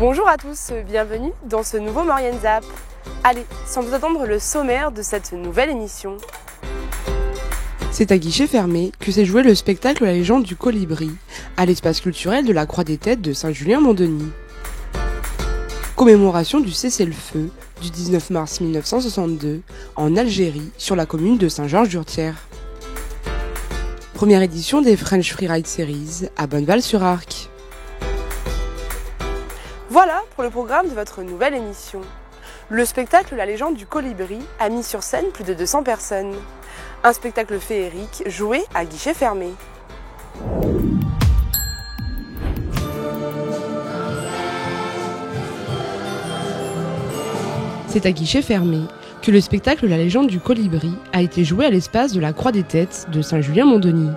Bonjour à tous, bienvenue dans ce nouveau Maurienne Zap. Allez, sans vous attendre le sommaire de cette nouvelle émission. C'est à guichet fermé que s'est joué le spectacle La légende du colibri, à l'espace culturel de la Croix des Têtes de Saint-Julien-Mont-Denis. Commémoration du cessez-le-feu du 19 mars 1962 en Algérie, sur la commune de Saint-Georges-d'Urtière. Première édition des French Freeride Series à Bonneval-sur-Arc. Voilà pour le programme de votre nouvelle émission. Le spectacle La légende du colibri a mis sur scène plus de 200 personnes. Un spectacle féerique joué à guichet fermé. C'est à guichet fermé que le spectacle La légende du colibri a été joué à l'espace de la Croix des Têtes de Saint-Julien-Mont-Denis.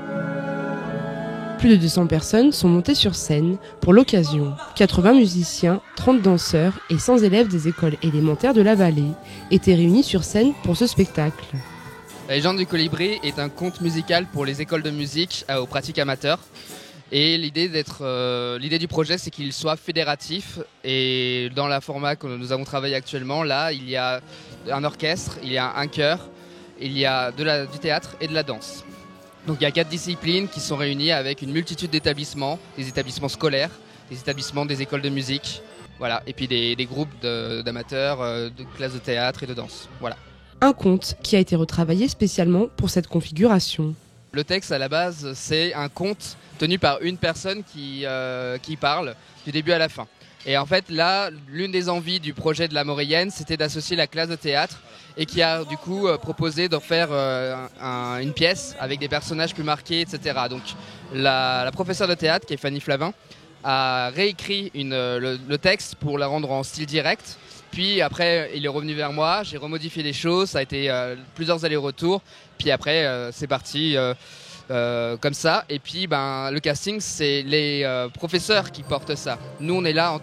Plus de 200 personnes sont montées sur scène pour l'occasion. 80 musiciens, 30 danseurs et 100 élèves des écoles élémentaires de la vallée étaient réunis sur scène pour ce spectacle. La légende du colibri est un conte musical pour les écoles de musique aux pratiques amateurs. Et l'idée du projet, c'est qu'il soit fédératif. Et dans le format que nous avons travaillé actuellement, là, il y a un orchestre, il y a un chœur, il y a du théâtre et de la danse. Donc il y a 4 disciplines qui sont réunies avec une multitude d'établissements, des établissements scolaires, des établissements des écoles de musique, voilà, et puis des groupes d'amateurs, de classes de théâtre et de danse. Voilà. Un conte qui a été retravaillé spécialement pour cette configuration. Le texte à la base, c'est un conte tenu par une personne qui parle du début à la fin. Et en fait là, l'une des envies du projet de la Maurienne, c'était d'associer la classe de théâtre et qui a du coup proposé d'en faire une pièce avec des personnages plus marqués, etc. Donc la professeure de théâtre, qui est Fanny Flavin, a réécrit le texte pour la rendre en style direct. Puis après, il est revenu vers moi, j'ai remodifié les choses, ça a été plusieurs allers-retours. Puis après, c'est parti comme ça. Et puis le casting, c'est les professeurs qui portent ça. Nous, on est là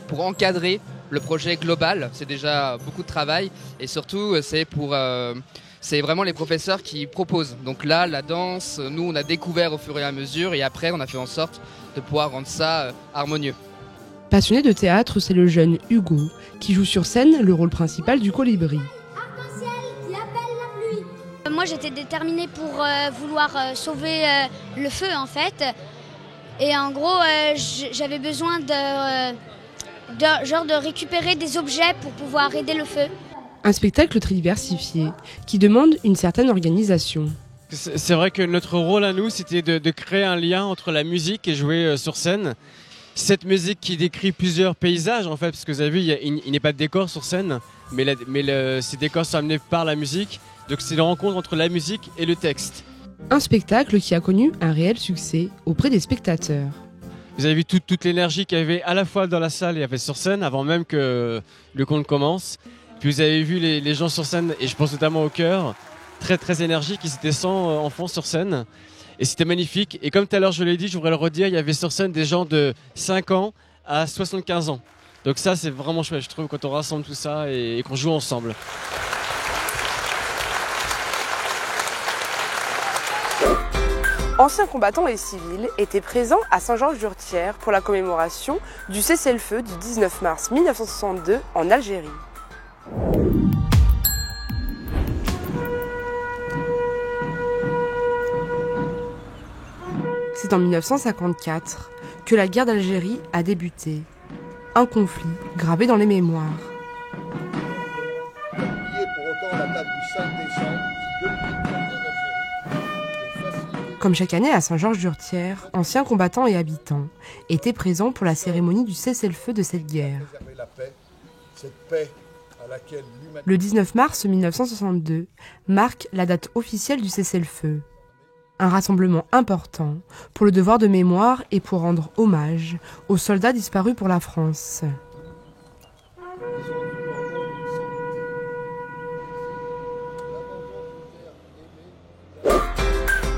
pour encadrer le projet global. C'est déjà beaucoup de travail. Et surtout, c'est vraiment les professeurs qui proposent. Donc là, la danse, nous, on a découvert au fur et à mesure. Et après, on a fait en sorte de pouvoir rendre ça harmonieux. Passionné de théâtre, c'est le jeune Hugo qui joue sur scène le rôle principal du colibri. Moi, j'étais déterminée pour vouloir sauver le feu, en fait. Et en gros, j'avais besoin de récupérer des objets pour pouvoir aider le feu. Un spectacle très diversifié qui demande une certaine organisation. C'est vrai que notre rôle à nous, c'était de créer un lien entre la musique et jouer sur scène. Cette musique qui décrit plusieurs paysages, en fait, parce que vous avez vu, il n'y a pas de décor sur scène, mais ces décors sont amenés par la musique. Donc c'est une rencontre entre la musique et le texte. Un spectacle qui a connu un réel succès auprès des spectateurs. Vous avez vu toute l'énergie qu'il y avait à la fois dans la salle et sur scène avant même que le conte commence. Puis vous avez vu les gens sur scène, et je pense notamment au chœur, très très énergiques, ils étaient 100 enfants sur scène. Et c'était magnifique. Et comme tout à l'heure je l'ai dit, je voudrais le redire, il y avait sur scène des gens de 5 ans à 75 ans. Donc ça c'est vraiment chouette, je trouve, quand on rassemble tout ça et qu'on joue ensemble. Anciens combattants et civils étaient présents à Saint-Georges-d'Urtière pour la commémoration du cessez-le-feu du 19 mars 1962 en Algérie. C'est en 1954 que la guerre d'Algérie a débuté. Un conflit gravé dans les mémoires. Comme chaque année à Saint-Georges-d'Urtière, anciens combattants et habitants étaient présents pour la cérémonie du cessez-le-feu de cette guerre. Le 19 mars 1962 marque la date officielle du cessez-le-feu. Un rassemblement important pour le devoir de mémoire et pour rendre hommage aux soldats disparus pour la France.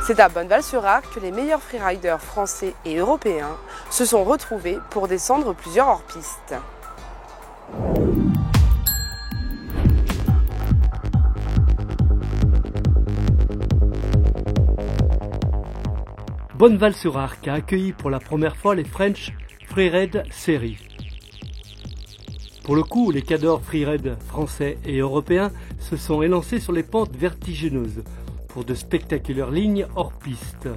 C'est à Bonneval-sur-Arc que les meilleurs freeriders français et européens se sont retrouvés pour descendre plusieurs hors-pistes. Bonneval-sur-Arc a accueilli pour la première fois les French Freeride Series. Pour le coup, les cadors freeride français et européens se sont élancés sur les pentes vertigineuses pour de spectaculaires lignes hors piste.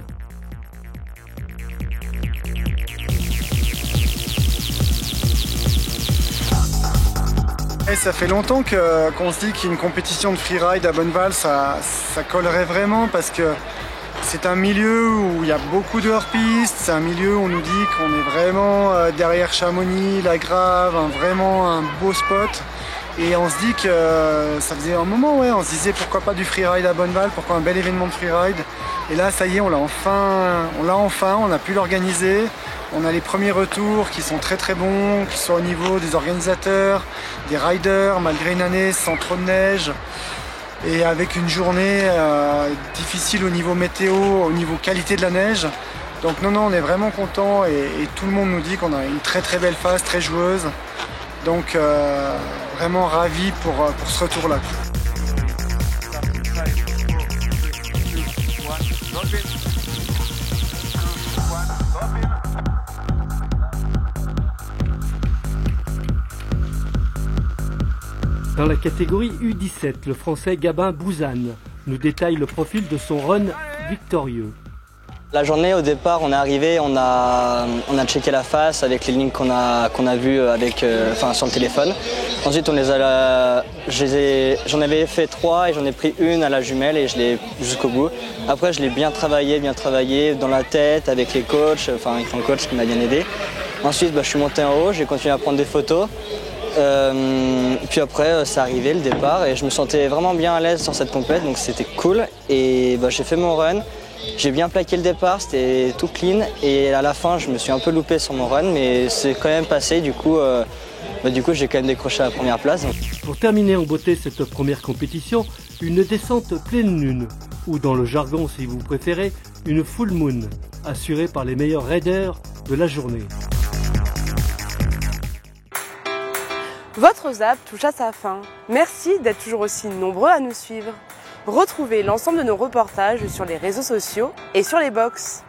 Et ça fait longtemps qu'on se dit qu'une compétition de freeride à Bonneval, ça collerait vraiment parce que c'est un milieu où il y a beaucoup de hors-piste, c'est un milieu où on nous dit qu'on est vraiment derrière Chamonix, la Grave, vraiment un beau spot. Et on se dit que ça faisait un moment, on se disait pourquoi pas du freeride à Bonneval, pourquoi un bel événement de freeride. Et là, ça y est, on l'a enfin, on a pu l'organiser. On a les premiers retours qui sont très très bons, qui sont au niveau des organisateurs, des riders, malgré une année sans trop de neige. Et avec une journée difficile au niveau météo, au niveau qualité de la neige. Donc non, on est vraiment content et tout le monde nous dit qu'on a une très très belle phase, très joueuse. Donc vraiment ravi pour ce retour-là. Dans la catégorie U17, le Français Gabin Bouzane nous détaille le profil de son run victorieux. La journée, au départ, on est arrivé, on a checké la face avec les lignes qu'on a vues sur le téléphone. Ensuite, j'en avais fait 3 et j'en ai pris une à la jumelle et je l'ai jusqu'au bout. Après, je l'ai bien travaillé dans la tête avec les coachs, avec un coach qui m'a bien aidé. Ensuite, je suis monté en haut, j'ai continué à prendre des photos. Puis après, c'est arrivé le départ et je me sentais vraiment bien à l'aise sur cette compète, donc c'était cool. Et j'ai fait mon run. J'ai bien plaqué le départ, c'était tout clean et à la fin je me suis un peu loupé sur mon run mais c'est quand même passé, du coup j'ai quand même décroché la première place. Pour terminer en beauté cette première compétition, une descente pleine lune ou dans le jargon si vous préférez, une full moon assurée par les meilleurs raiders de la journée. Votre ZAP touche à sa fin. Merci d'être toujours aussi nombreux à nous suivre. Retrouvez l'ensemble de nos reportages sur les réseaux sociaux et sur les box.